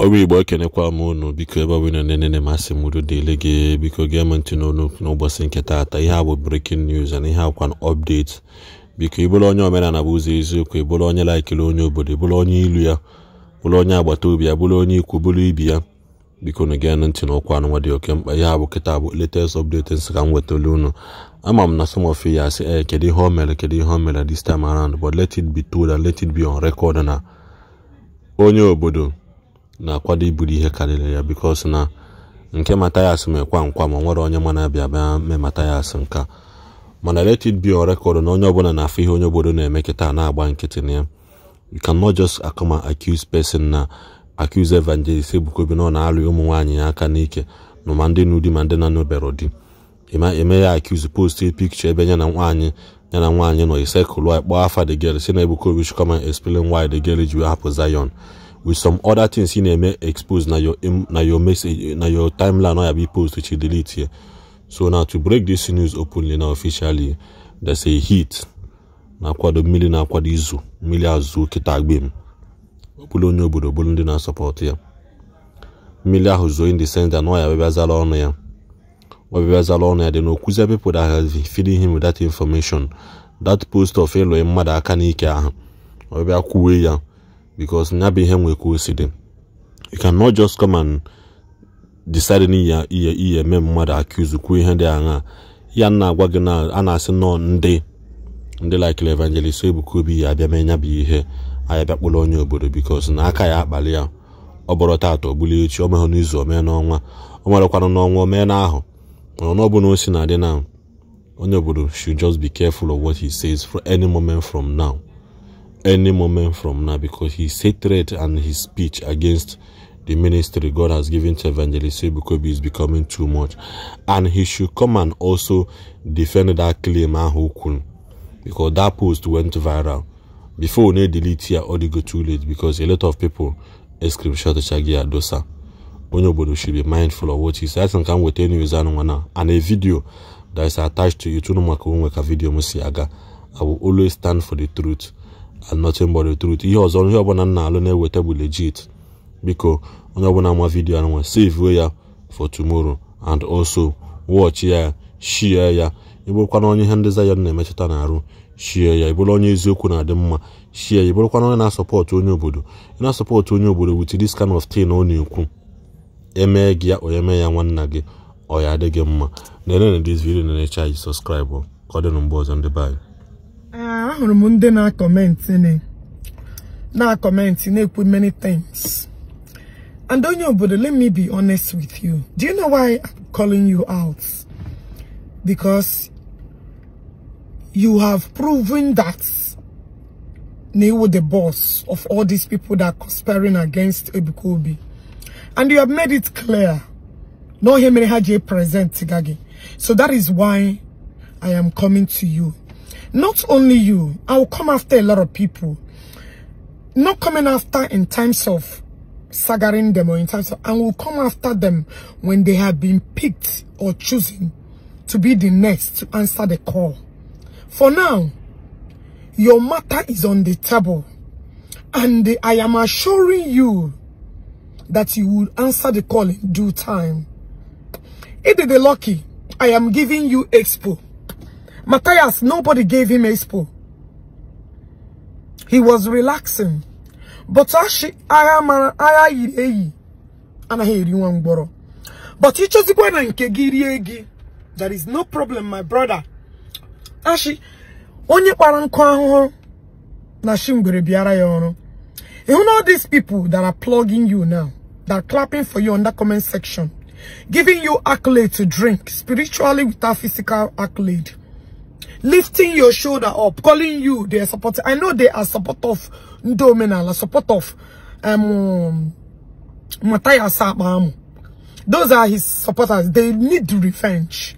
Obi Igbo kenekwa m unu biko ebe ọbụla nene masị m udo dịle gị biko gee m ntị n'ụbọchị nke taata ihe a bụ breaking news and ihe akwa update biko ịbụrụ onye omenala bụ ụzọ eziokwu ịbụrụ onye laikiri onye obodo ịbụrụ onye ilu ya bụrụ onye agbata obi ya bụrụ onye ikwu bụrụ ibi ya biko na gee ntị n'ọkwa anụ nwa dị oke mkpa ihe a bụ kịta bụ latest update nsị ka m wetara unu ama m na some of you asị kedu ihe o mere this time around but let it be told and let it be on record na onye obodo na-akwado iburu ihe karịrị ya because na nke Matthias mekwa nkwa ma nwere onye mana abịa mee Matthias nka mana let it be on record na onye ọbụla na-afụ ihe onye obodo na-eme kịta na-agba nkịtị na ya. You cannot just come and accuse person na accuse evangelist ebukobi na ọ na-alụ ụmụ nwaanyị aka n'ike na ma ndị n'ụdị ma ndị na-anọbero di eme ya accuse post a picture ebe ya na nwaanyị nọ isekụlụ kpọọ afa the girl si na ebukobi should come and explain why the girl ji hapụ Zion with some other things in a expose na your message na your timeline or be post which you delete here. So now to break this news openly now officially, there's a hit na kwado mmili na kwado izu mmili azụ kita agbem opulo Onye Obodo bulu ndị na support ya mmili ahụ zo in the sense that no ya bebazala ọnụ ya dị na okuzi people that have feeding him with that information that post of elo mmadụ aka n'ike ahụ ọbịa kwuwe ya because nyabe ihe nwekwa oside. You cannot just come and decide ni ya eme mmadụ accuse kwuo ihe dị anya ya na agwa gị na a na-asị nọ ndị like evangelist ebukobi ya abịa mee nyabụ ihe aya bịa kpọrọ Onye Obodo because na aka ya akpali ya ọ bụrụ taata ọbụla echi o mehụ n'izu omee n'ọnwa o merekwanụ n'ọnwa omee n'ahụ n'ọbụna o si na adị na Onye Obodo should just be careful of what he says for any moment from now because his hatred and his speech against the ministry God has given to Evangelist Ebukobi is becoming too much, and he should come and also defend that claim because that post went viral before they delete here or they go too late because a lot of people screenshot Chagi Adosa. Onye Obodo should be mindful of what he says and come with any and a video that is attached to you to a video Isiagu. I will always stand for the truth and nothing but the truth. He was on here na alone with legit because onye ọbụla nwa video and save ya for tomorrow and also watch ya share ya ịbụrụkwa na onye ihe ndị Zion na-emetụta na arụ share ya ịbụrụ onye eziokwu na adị mma share ya ịbụrụkwa na onye na-support Onye Obodo na-support Onye Obodo with this kind of thing ọ na-ekwu eme gị ya onye eme ya nwanna gị ọ ya adịghị mma na this video na-eche subscribe ka ọ dị na mgbe ọzọ ndị bye. Ahụrụ m ndị na-comment na-ekwu many things. And Onye Obodo, let me be honest with you. Do you know why I'm calling you out? Because you have proven that you were the boss of all these people that are conspiring against Ebukobi. And you have made it clear. No Hemere Haji present Tigagi. So that is why I am coming to you. Not only you, I will come after a lot of people. Not coming after in times of sagaring them or in terms of, and will come after them when they have been picked or chosen to be the next to answer the call. For now, your matter is on the table, and I am assuring you that you will answer the call in due time. If they lucky, I am giving you expo. Matthias, nobody gave him expo. He was relaxing. But actually, I hear you one borrow. But you just go and there is no problem, my brother. Actually, onye parankwa na shingere biara yono. You know these people that are plugging you now, that are clapping for you on that comment section, giving you accolade to drink spiritually without physical accolade, lifting your shoulder up, calling you their supporter. I know they are support of Ndi Omenala, support of Matthias. Those are his supporters. They need revenge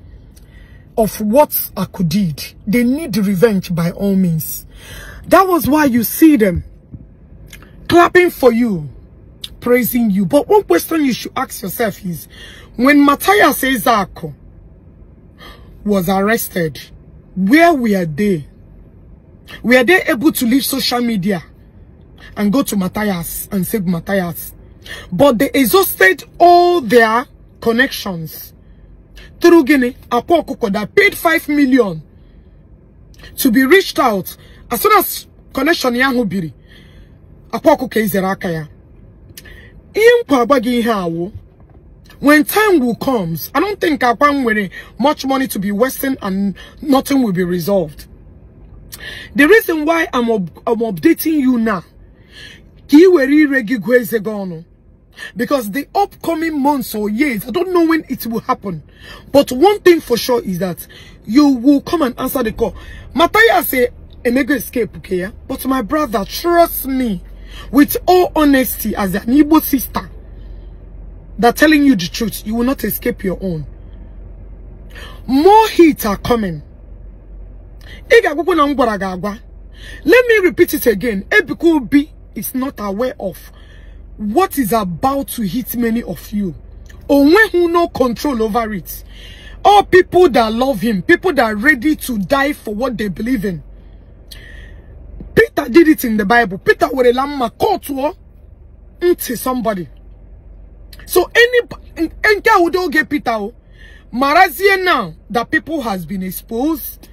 of what Aku did. They need revenge by all means. That was why you see them clapping for you, praising you. But one question you should ask yourself is, when Matthias Isiagu was arrested, where were they? Were they able to leave social media and go to Matthias and say, Matthias, But they exhausted all their connections through Guinea. Akwa that paid 5 million to be reached out. As soon as connection yahu biri, Akwa izera akaya. When time will comes, I don't think Akwa will much money to be wasting and nothing will be resolved. The reason why I'm updating you now, because the upcoming months or years, I don't know when it will happen. But one thing for sure is that you will come and answer the call. Mataya say, a mega escape, okay? But my brother, trust me, with all honesty, as an Igbo sister, that telling you the truth, you will not escape your own. More hits are coming. Let me repeat it again. Ebiku B is not aware of what is about to hit many of you. Onwe who no control over it. All people that love him, people that are ready to die for what they believe in. Peter did it in the Bible. Peter were a lamma called to somebody. So any would all get Peter. Marazian now that people has been exposed.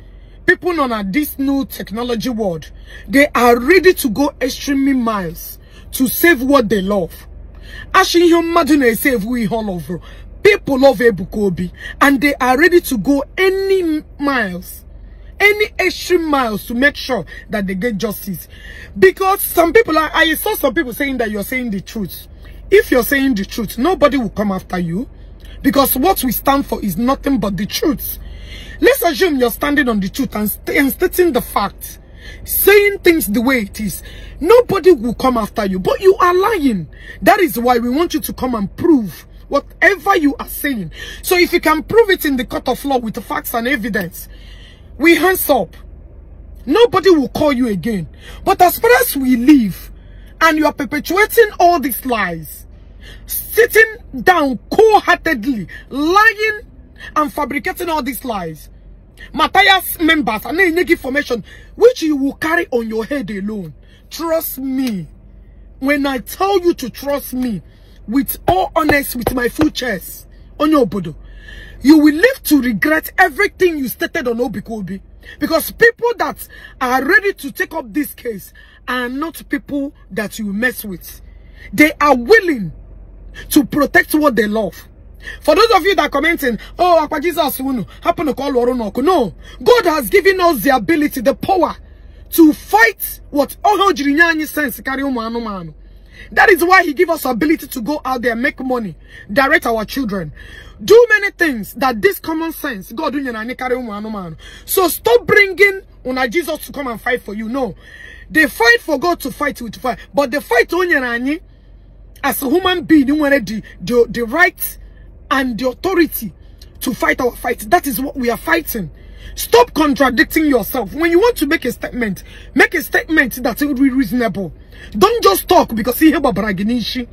People known at this new technology world, they are ready to go extremely miles to save what they love. Actually, you save we all over. People love Ebukobi, and they are ready to go any miles, any extreme miles to make sure that they get justice. Because some people are, I saw some people saying that you're saying the truth. If you're saying the truth, nobody will come after you, because what we stand for is nothing but the truth. Let's assume you're standing on the truth and stating the fact, saying things the way it is. Nobody will come after you, but you are lying. That is why we want you to come and prove whatever you are saying. So if you can prove it in the court of law with the facts and evidence, we hands up. Nobody will call you again. But as far as we live, and you are perpetuating all these lies, sitting down cold-heartedly, lying and fabricating all these lies, Matthias members and negative information which you will carry on your head alone. Trust me when I tell you to trust me with all honesty, with my full chest, Onye Obodo, you will live to regret everything you stated on Obikobi. Because people that are ready to take up this case are not people that you mess with. They are willing to protect what they love. For those of you that are commenting, oh, Akwa Jesus happen to call Oronoko. No, God has given us the ability, the power to fight what Oho sense carry. That is why he gives us ability to go out there, make money, direct our children, do many things that this common sense God carry. So stop bringing Jesus to come and fight for you. No, they fight for God to fight with fire, but they fight as a human being. You want the right and the authority to fight our fight. That is what we are fighting. Stop contradicting yourself. When you want to make a statement that will be reasonable. Don't just talk because he have a braginishi.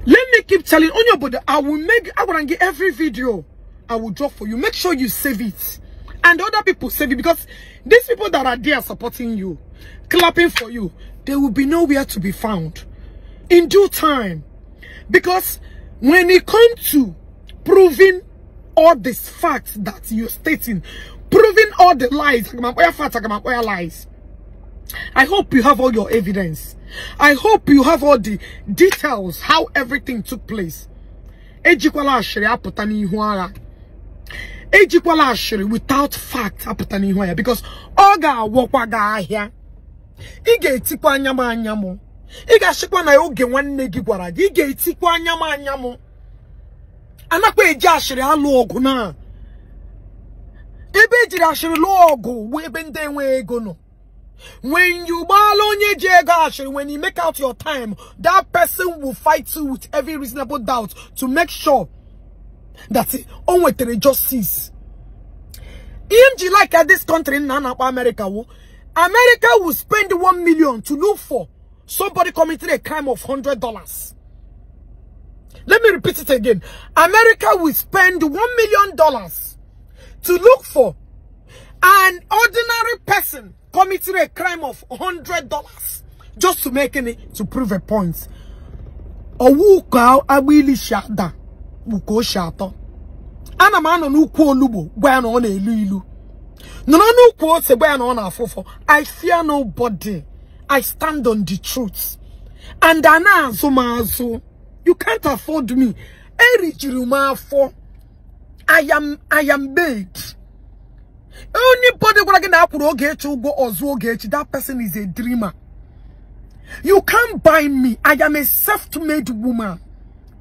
Let me keep telling Onye Obodo, I will get every video I will drop for you. Make sure you save it. And other people save it, because these people that are there supporting you, clapping for you, they will be nowhere to be found in due time. Because when it comes to proving all these facts that you're stating, proving all the lies, I hope you have all your evidence. I hope you have all the details, how everything took place. Ejikwala ashiri without fact because oga wokwaga ahia. Ige etikwa anyama anyamu. Iga shikwa na oge nwanne gi gwara gi. Ige etikwa anyama anyamu. Anakwa eji ashiri alu ogu na. Ebe ejiri ashiri lu ogu we ebe nde enwe ego no. When you when you make out your time, that person will fight you with every reasonable doubt to make sure that onwetere justice. EMG like at this country in America will spend 1 million to look for somebody committed a crime of $100. Let me repeat it again. America will spend $1 million to look for an ordinary person committing a crime of $100 just to make to prove a point. Owu ka agbili shada. Uko shato. Ana mano n'ukwu olubo. Gwa na ona elu ilu. No n'ukwu se gwa na ona afofo. I fear nobody. I stand on the truth. And ana azumazu. You can't afford me. Eri jiruma for. I am made. Anybody gonna get that that person is a dreamer. You can't buy me. I am a self-made woman.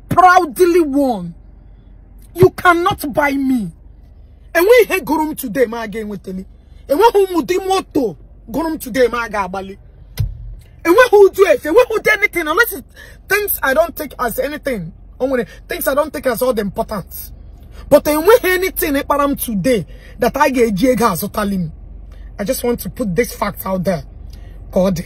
Proudly won. You cannot buy me. And we had Gurum today, my again with me. And when who would moto Gurum today, my gabali. And when who do it? And when who do anything? Unless it things I don't take as anything. Only things I don't take as all the importance. But when anything param today that I get I just want to put this fact out there. God.